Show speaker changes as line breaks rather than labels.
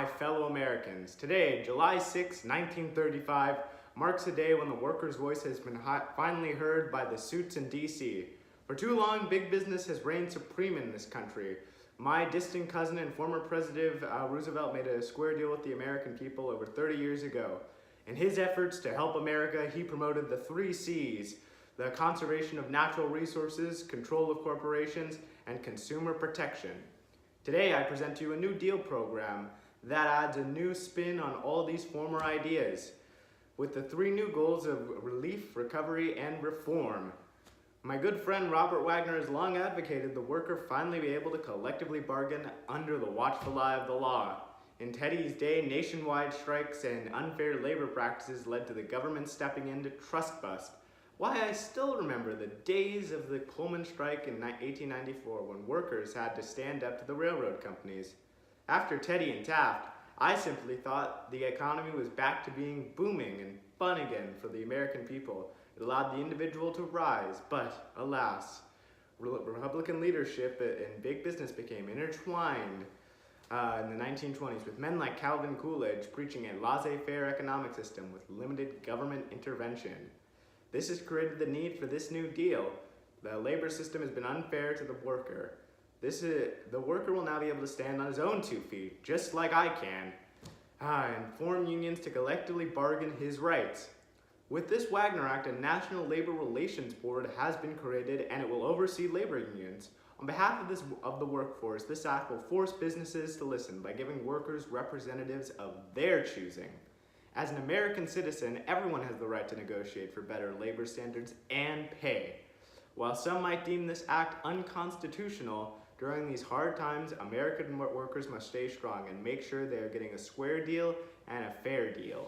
my fellow Americans. Today, July 6, 1935, marks a day when the workers' voice has been finally heard by the suits in D.C. For too long, big business has reigned supreme in this country. My distant cousin and former President Roosevelt made a square deal with the American people over 30 years ago. In his efforts to help America, he promoted the 3 C's: the conservation of natural resources, control of corporations, and consumer protection. Today, I present to you a New Deal program that adds a new spin on all these former ideas, with the 3 new goals of relief, recovery, and reform. My good friend Robert Wagner has long advocated the worker finally be able to collectively bargain under the watchful eye of the law. In Teddy's day, nationwide strikes and unfair labor practices led to the government stepping in to trust bust. Why, I still remember the days of the Pullman strike in 1894 when workers had to stand up to the railroad companies. After Teddy and Taft, I simply thought the economy was back to being booming and fun again for the American people. It allowed the individual to rise, but alas, Republican leadership and big business became intertwined in the 1920s with men like Calvin Coolidge preaching a laissez-faire economic system with limited government intervention. This has created the need for this New Deal. The labor system has been unfair to the worker. The worker will now be able to stand on his own 2 feet, just like I can, and form unions to collectively bargain his rights. With this Wagner Act, a National Labor Relations Board has been created, and it will oversee labor unions. On behalf of the workforce, this act will force businesses to listen by giving workers representatives of their choosing. As an American citizen, everyone has the right to negotiate for better labor standards and pay. While some might deem this act unconstitutional, during these hard times, American workers must stay strong and make sure they are getting a square deal and a fair deal.